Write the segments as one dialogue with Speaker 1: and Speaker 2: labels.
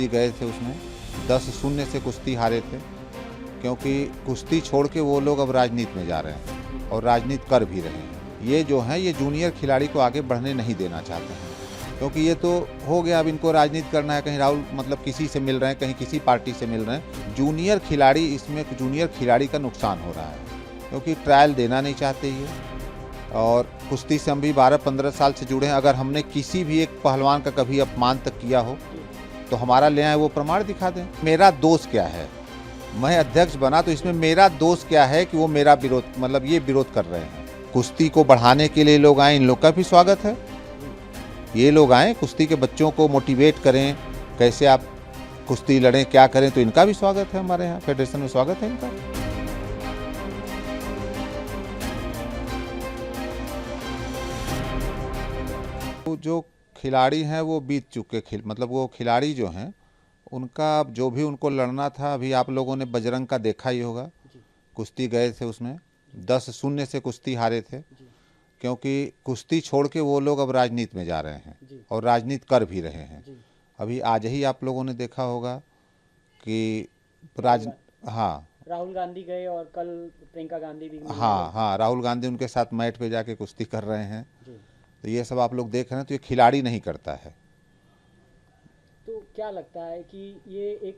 Speaker 1: गए थे उसमें 10-0 से कुश्ती हारे थे, क्योंकि कुश्ती छोड़ के वो लोग अब राजनीति में जा रहे हैं और राजनीति कर भी रहे हैं। ये जो हैं ये जूनियर खिलाड़ी को आगे बढ़ने नहीं देना चाहते हैं, क्योंकि ये तो हो गया, अब इनको राजनीति करना है। कहीं राहुल मतलब किसी से मिल रहे हैं, कहीं किसी पार्टी से मिल रहे हैं। जूनियर खिलाड़ी, इसमें जूनियर खिलाड़ी का नुकसान हो रहा है, क्योंकि ट्रायल देना नहीं चाहते ये। और कुश्ती से हम भी 12-15 साल से जुड़े हैं। अगर हमने किसी भी एक पहलवान का कभी अपमान तक किया हो तो हमारा ले आए वो प्रमाण दिखा दें। मेरा दोष क्या है? मैं अध्यक्ष बना तो इसमें मेरा दोष क्या है कि वो मेरा विरोध, मतलब ये विरोध कर रहे हैं। कुश्ती को बढ़ाने के लिए लोग आए, इन लोग का भी स्वागत है। ये लोग आए, कुश्ती के बच्चों को मोटिवेट करें, कैसे आप कुश्ती लड़ें, क्या करें, तो इनका भी स्वागत है। हमारे यहाँ फेडरेशन में स्वागत है इनका। जो खिलाड़ी हैं वो बीत चुके मतलब वो खिलाड़ी जो हैं उनका जो भी उनको लड़ना था, अभी आप लोगों ने बजरंग का देखा ही होगा। कुश्ती गए थे उसमें 10-0 से कुश्ती हारे थे, क्योंकि कुश्ती छोड़ के वो लोग अब राजनीति में जा रहे हैं और राजनीति कर भी रहे हैं। अभी आज ही आप लोगों ने देखा होगा कि
Speaker 2: राहुल गांधी गए और कल प्रियंका गांधी भी
Speaker 1: हाँ, राहुल गांधी उनके साथ मैट पे जाके कुश्ती कर रहे हैं। तो ये सब आप लोग देख रहे हैं, तो ये खिलाड़ी नहीं करता है।
Speaker 2: तो क्या लगता है कि ये एक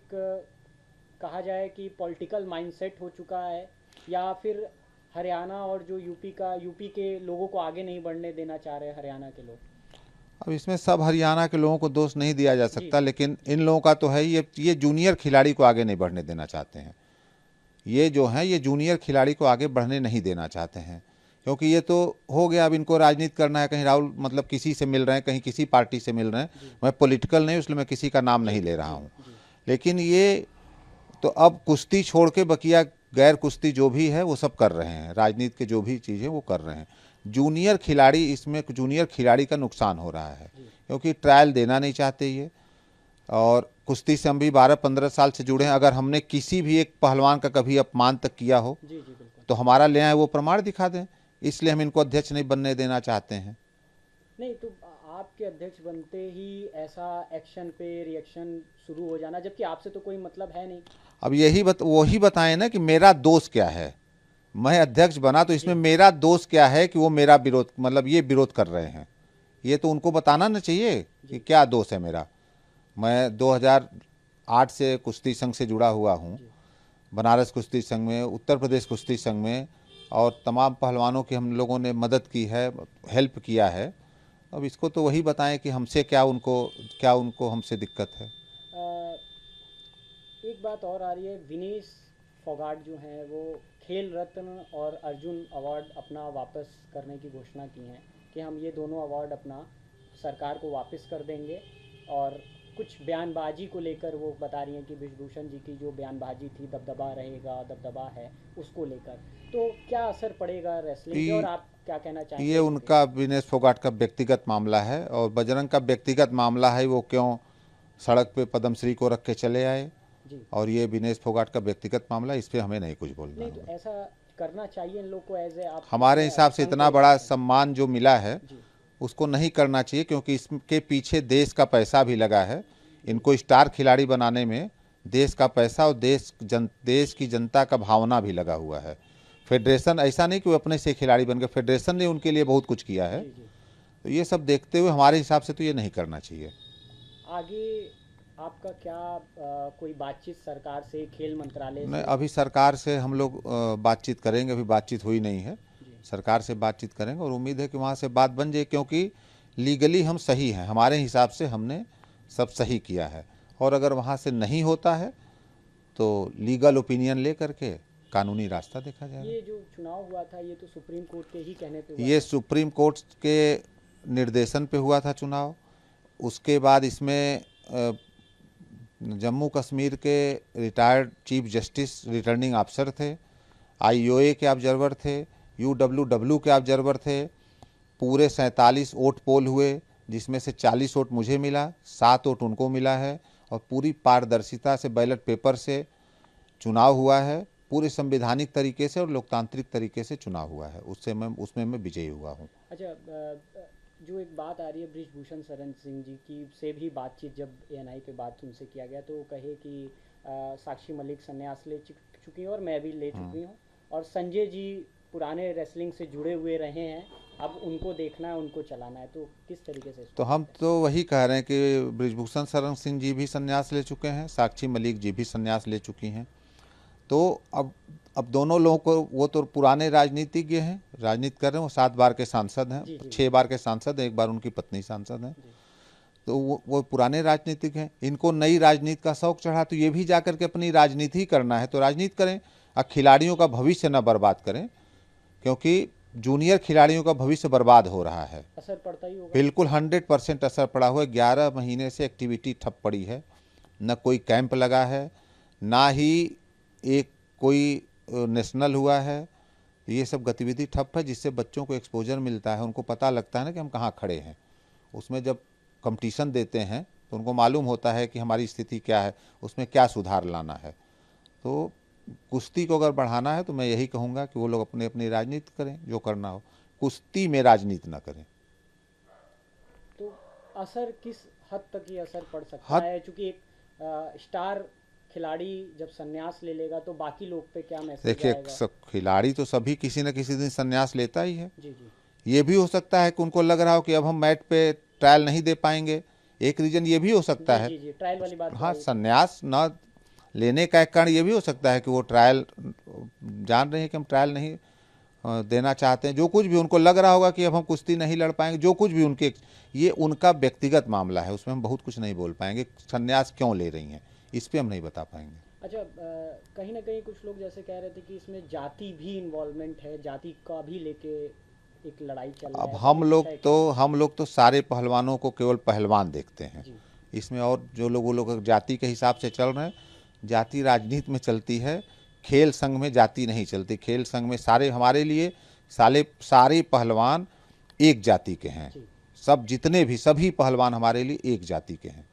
Speaker 2: कहा जाए कि पॉलिटिकल माइंडसेट हो चुका है, या फिर हरियाणा और जो यूपी के लोगों को आगे नहीं बढ़ने देना चाह रहे हरियाणा के लोग?
Speaker 1: अब इसमें सब हरियाणा के लोगों को दोष नहीं दिया जा सकता, लेकिन इन लोगों का तो है ये जूनियर खिलाड़ी को आगे नहीं बढ़ने देना चाहते हैं। ये जो हैं ये जूनियर खिलाड़ी को आगे बढ़ने नहीं देना चाहते हैं, क्योंकि ये तो हो गया, अब इनको राजनीति करना है। कहीं राहुल मतलब किसी से मिल रहे हैं, कहीं किसी पार्टी से मिल रहे हैं। मैं पॉलिटिकल नहीं, इसलिए मैं किसी का नाम नहीं ले रहा हूँ। लेकिन ये तो अब कुश्ती छोड़ के बकिया गैर कुश्ती जो भी है वो सब कर रहे हैं, राजनीति के जो भी चीज़ें वो कर रहे हैं। जूनियर खिलाड़ी, इसमें जूनियर खिलाड़ी का नुकसान हो रहा है, क्योंकि ट्रायल देना नहीं चाहते ये। और कुश्ती से हम भी 12-15 साल से जुड़े हैं। अगर हमने किसी भी एक पहलवान का कभी अपमान तक किया हो तो हमारा ले आए वो प्रमाण दिखा दें। इसलिए हम इनको अध्यक्ष नहीं बनने देना चाहते हैं।
Speaker 2: नहीं तो आपके अध्यक्ष बनते ही ऐसा एक्शन पे रिएक्शन शुरू हो जाना, जबकि आपसे तो कोई मतलब है नहीं।
Speaker 1: अब वही बताएं ना कि मेरा दोष क्या है। मैं अध्यक्ष बना तो इसमें मेरा दोष क्या है कि वो मेरा विरोध, मतलब ये विरोध कर रहे हैं। ये तो उनको बताना ना चाहिए कि क्या दोष है मेरा। मैं 2008 से कुश्ती संघ से जुड़ा हुआ हूँ, बनारस कुश्ती संघ में, उत्तर प्रदेश कुश्ती संघ में, और तमाम पहलवानों की हम लोगों ने मदद की है, हेल्प किया है। अब इसको तो वही बताएं कि हमसे क्या उनको हमसे दिक्कत है।
Speaker 2: एक बात और आ रही है, विनेश फोगाट जो हैं वो खेल रत्न और अर्जुन अवार्ड अपना वापस करने की घोषणा की हैं कि हम ये दोनों अवार्ड अपना सरकार को वापस कर देंगे। और कुछ बयानबाजी को लेकर वो बता रही हैं कि विभूषण जी की जो बयानबाजी थी, दबदबा रहेगा, दबदबा है, उसको लेकर तो क्या असर पड़ेगा रेसलिंग पे, और आप क्या कहना चाहेंगे?
Speaker 1: ये उनका, विनेश फोगाट का व्यक्तिगत मामला है, और बजरंग का व्यक्तिगत मामला है। वो क्यों सड़क पे पद्मश्री को रख के चले आए, और ये विनेश फोगाट का व्यक्तिगत मामला, इस पर हमें नहीं कुछ बोलना।
Speaker 2: नहीं तो ऐसा करना चाहिए इन लोग को, आप
Speaker 1: हमारे हिसाब से इतना बड़ा सम्मान जो मिला है उसको नहीं करना चाहिए, क्योंकि इसके पीछे देश का पैसा भी लगा है। इनको स्टार खिलाड़ी बनाने में देश का पैसा और देश की जनता का भावना भी लगा हुआ है। फेडरेशन ऐसा नहीं कि वो अपने से खिलाड़ी बन गए, फेडरेशन ने उनके लिए बहुत कुछ किया है। तो ये सब देखते हुए हमारे हिसाब से तो ये नहीं करना चाहिए।
Speaker 2: आगे आपका क्या कोई बातचीत सरकार से, खेल मंत्रालय से?
Speaker 1: नहीं, अभी सरकार से हम लोग बातचीत करेंगे, अभी बातचीत हुई नहीं है। सरकार से बातचीत करेंगे और उम्मीद है कि वहाँ से बात बन जाए, क्योंकि लीगली हम सही हैं, हमारे हिसाब से हमने सब सही किया है। और अगर वहाँ से नहीं होता है तो लीगल ओपिनियन ले करके कानूनी रास्ता देखा जाएगा।
Speaker 2: ये जो चुनाव हुआ था ये तो सुप्रीम कोर्ट के ही कहने पे हुआ
Speaker 1: ये सुप्रीम कोर्ट के निर्देशन पे हुआ था चुनाव। उसके बाद इसमें जम्मू कश्मीर के रिटायर्ड चीफ जस्टिस रिटर्निंग अफसर थे, IOA के ऑब्जर्वर थे, UWW के ऑब्जर्वर थे। पूरे 47 वोट पोल हुए, जिसमें से 40 वोट मुझे मिला, 7 वोट उनको मिला है, और पूरी पारदर्शिता से बैलेट पेपर से चुनाव हुआ है। पूरे संवैधानिक तरीके से और लोकतांत्रिक तरीके से चुनाव हुआ है। उसमें मैं विजयी हुआ हूँ।
Speaker 2: अच्छा, जो एक बात आ रही है बृजभूषण शरण सिंह जी की से भी बातचीत जब एएनआई पे बात उनसे किया गया तो वो कहे कि साक्षी मलिक संन्यास ले चुकी हैं और मैं भी ले चुकी हूँ और संजय जी पुराने रेसलिंग से जुड़े हुए रहे हैं, अब उनको देखना है, उनको चलाना है। तो किस तरीके से
Speaker 1: तो हम तो वही कह रहे हैं कि बृजभूषण शरण सिंह जी भी संन्यास ले चुके हैं, साक्षी मलिक जी भी संन्यास ले चुकी हैं। तो अब दोनों लोगों को, वो तो पुराने राजनीतिज्ञ हैं, राजनीति कर रहे हैं, वो 7 बार के सांसद हैं, 6 बार के सांसद हैं, 1 बार उनकी पत्नी सांसद हैं, तो वो पुराने राजनीतिक हैं। इनको नई राजनीति का शौक चढ़ा तो ये भी जाकर के अपनी राजनीति ही करना है तो राजनीति करें, और खिलाड़ियों का भविष्य न बर्बाद करें, क्योंकि जूनियर खिलाड़ियों का भविष्य बर्बाद हो रहा है।
Speaker 2: असर पड़ता ही होगा।
Speaker 1: बिल्कुल 100% असर पड़ा हुआ है। 11 महीने से एक्टिविटी ठप पड़ी है, न कोई कैंप लगा है, ना ही एक कोई नेशनल हुआ है। ये सब गतिविधि ठप है, जिससे बच्चों को एक्सपोजर मिलता है, उनको पता लगता है ना कि हम कहाँ खड़े हैं। उसमें जब कंपटीशन देते हैं तो उनको मालूम होता है कि हमारी स्थिति क्या है, उसमें क्या सुधार लाना है। तो कुश्ती को अगर बढ़ाना है तो मैं यही कहूँगा कि वो लोग अपनी अपनी राजनीति करें, जो करना हो, कुश्ती में राजनीति ना करें।
Speaker 2: तो असर किस हद तक ये असर पड़ सकता है, क्योंकि एक स्टार खिलाड़ी जब संन्यास ले लेगा तो बाकी लोग पे क्या मैसेज
Speaker 1: देखिए,
Speaker 2: आएगा?
Speaker 1: खिलाड़ी तो सभी किसी न किसी दिन संन्यास लेता ही है।
Speaker 2: जी जी
Speaker 1: ये भी हो सकता है कि उनको लग रहा हो कि अब हम मैट पे ट्रायल नहीं दे पाएंगे, एक रीजन ये भी हो सकता है।
Speaker 2: जी ट्रायल वाली बात।
Speaker 1: हाँ, संन्यास न लेने का एक कारण ये भी हो सकता है कि वो ट्रायल जान रहे हैं कि हम ट्रायल नहीं देना चाहते हैं। जो कुछ भी उनको लग रहा होगा कि अब हम कुश्ती नहीं लड़ पाएंगे, जो कुछ भी उनके, ये उनका व्यक्तिगत मामला है, उसमें हम बहुत कुछ नहीं बोल पाएंगे। संन्यास क्यों ले रही हैं इस पर हम नहीं बता पाएंगे।
Speaker 2: अच्छा, कहीं ना कहीं कुछ लोग जैसे कह रहे थे कि इसमें जाति भी इन्वॉल्वमेंट है, जाति का भी लेके एक लड़ाई चल रहा है।
Speaker 1: अब हम लोग तो सारे पहलवानों को केवल पहलवान देखते हैं इसमें, और जो लोग वो लोग जाति के हिसाब से चल रहे हैं, जाति राजनीति में चलती है, खेल संघ में जाति नहीं चलती। खेल संघ में सारे हमारे लिए सारे पहलवान एक जाति के हैं, सब जितने भी सभी पहलवान हमारे लिए एक जाति के हैं,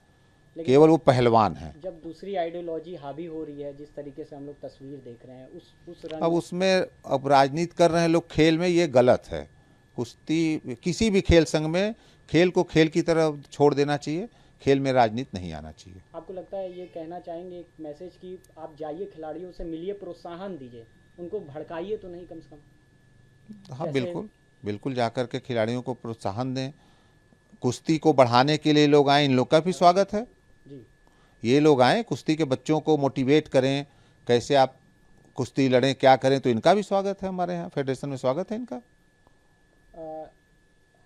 Speaker 1: केवल वो पहलवान हैं।
Speaker 2: जब दूसरी आइडियोलॉजी हावी हो रही है, जिस तरीके से हम लोग तस्वीर देख रहे हैं, उस रंग
Speaker 1: अब उसमें अब राजनीति कर रहे हैं लोग खेल में, ये गलत है। कुश्ती किसी भी खेल संघ में खेल को खेल की तरह छोड़ देना चाहिए, खेल में राजनीति नहीं आना चाहिए।
Speaker 2: आपको लगता है ये कहना चाहेंगे एक मैसेज कि आप जाइए, खिलाड़ियों से मिलिए, प्रोत्साहन दीजिए, उनको भड़काइए तो नहीं कम से कम?
Speaker 1: हाँ, बिल्कुल जाकर के खिलाड़ियों को प्रोत्साहन दें। कुश्ती को बढ़ाने के लिए लोग आए, इन लोग का भी स्वागत है
Speaker 2: जी।
Speaker 1: ये लोग आए, कुश्ती के बच्चों को मोटिवेट करें, कैसे आप कुश्ती लड़ें, क्या करें, तो इनका भी स्वागत है। हमारे यहाँ फेडरेशन में स्वागत है इनका।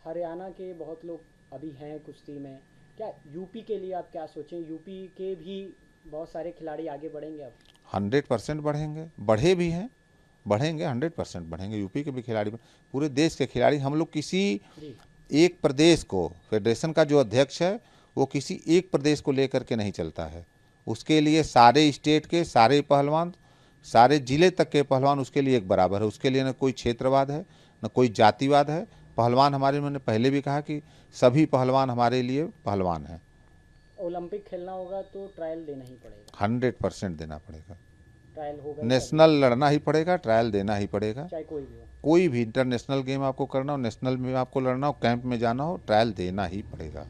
Speaker 2: हरियाणा के बहुत लोग अभी हैं कुश्ती में, क्या यूपी के लिए आप क्या सोचें? यूपी के भी बहुत सारे खिलाड़ी आगे बढ़ेंगे अब?
Speaker 1: 100% बढ़ेंगे, बढ़े भी हैं, बढ़ेंगे, 100% बढ़ेंगे। यूपी के भी खिलाड़ी, पूरे देश के खिलाड़ी। हम लोग किसी एक प्रदेश को, फेडरेशन का जो अध्यक्ष है वो किसी एक प्रदेश को लेकर के नहीं चलता है, उसके लिए सारे स्टेट के सारे पहलवान, सारे जिले तक के पहलवान उसके लिए एक बराबर है। उसके लिए न कोई क्षेत्रवाद है, न कोई जातिवाद है। पहलवान हमारे, मैंने पहले भी कहा कि सभी पहलवान हमारे लिए पहलवान हैं।
Speaker 2: ओलंपिक खेलना होगा तो ट्रायल देना ही पड़ेगा?
Speaker 1: 100% देना पड़ेगा।
Speaker 2: ट्रायल होगा,
Speaker 1: नेशनल लड़ना ही पड़ेगा, ट्रायल देना ही पड़ेगा,
Speaker 2: चाहे कोई भी हो।
Speaker 1: कोई भी इंटरनेशनल गेम आपको करना हो, नेशनल में आपको लड़ना हो, कैंप में जाना हो, ट्रायल देना ही पड़ेगा।